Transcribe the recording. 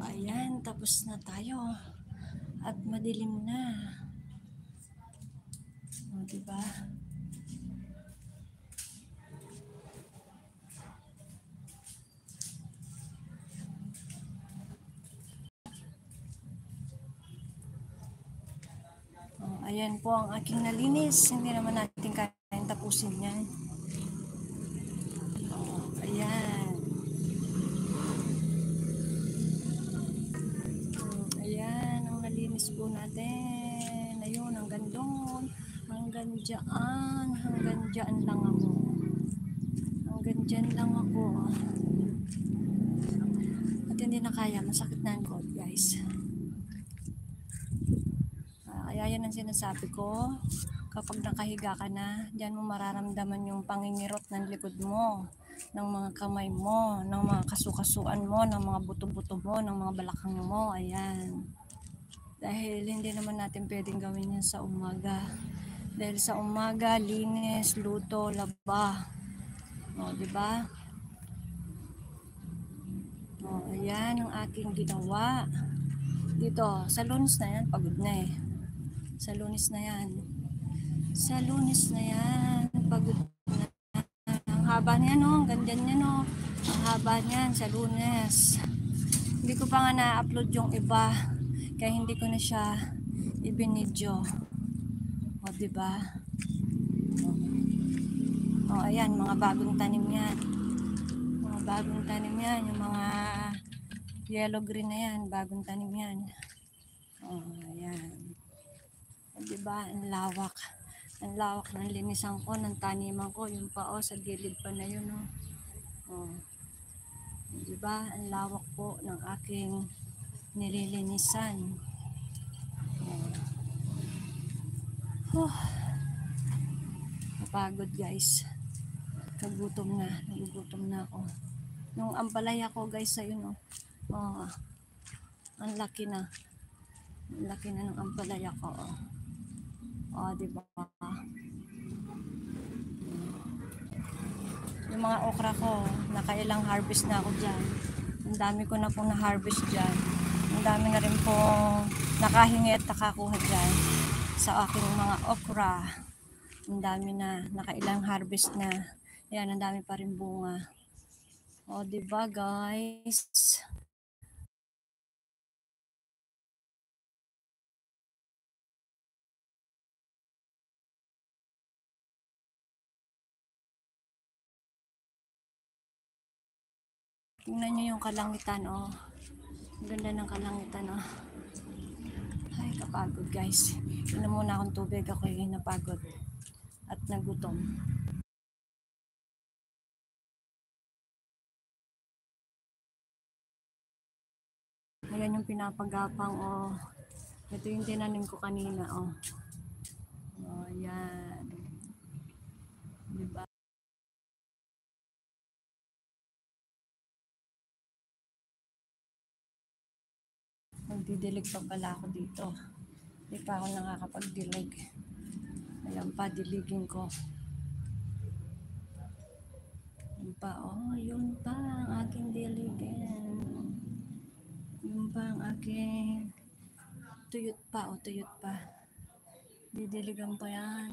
ayan, tapos na tayo. At madilim na. O, diba? O, ayan po ang aking nalinis. Hindi naman natin kayang tapusin yan. O, ayan. Ayan, ang nalinis po natin. Ayun, hanggang doon. Hanggang dyan lang ako. Hanggang dyan lang ako. At hindi na kaya, masakit na ang cold, guys. Kaya yan ang sinasabi ko, kapag nakahiga ka na, dyan mo mararamdaman yung pangingirot ng likod mo, ng mga kamay mo, ng mga kasukasuan mo, ng mga buto-buto mo, ng mga balakang mo. Ayan. Dahil hindi naman natin pwedeng gawin yan sa umaga. Dahil sa umaga, linis, luto, laba. O, diba? O, ayan ang aking ginawa. Dito, sa Lunes na yan, pagod na eh. Sa Lunes na yan. Sa Lunes na yan, pagod na. Ang haba niya, no? Ang ganda niya, no? Ang haba niyan sa Lunes. Hindi ko pa nga na-upload yung iba. Kaya hindi ko na siya ibinidyo. O, diba? O, ayan, mga bagong tanim yan. Mga bagong tanim yan. Yung mga yellow green na yan, bagong tanim yan. O, ayan. O, diba? Ang lawak. Ang lawak ng linisan ko, ng taniman ko. Yung pa, sa gilid pa na yun, no? O, diba? Ang lawak po ng aking nililinisan. Napagod, guys. Nagugutom na ako. Yung ampalaya ko, guys, ayun, no? Oh, ang laki na. Ang laki na ng ampalaya ko. Oh, diba? Yung mga okra ko, nakailang harvest na ako dyan. Ang dami ko na pong na-harvest dyan. Ang dami na rin pong nakahingi at nakakuha dyan sa aking mga okra. Ang dami na, nakailang harvest na. Yan, ang dami pa rin bunga. O, diba, guys? Tingnan nyo yung kalangitan, oh. Ang ganda ng kalangitan, oh. Ay, kapagod, guys. Inom muna akong tubig. Ako yung napagod at nagutom. Ayan yung pinapagapang, oh. Ito yung tinanim ko kanina, oh. Oh, ayan. Diba? Magdidilig pa pala ako dito. Hindi pa ako nakakapagdilig. Ayan pa, diligin ko. Yun pa, oh, yun pa ang aking diligin. Yun pa ang aking tuyot pa, oh, tuyot pa. Didiligan pa yan.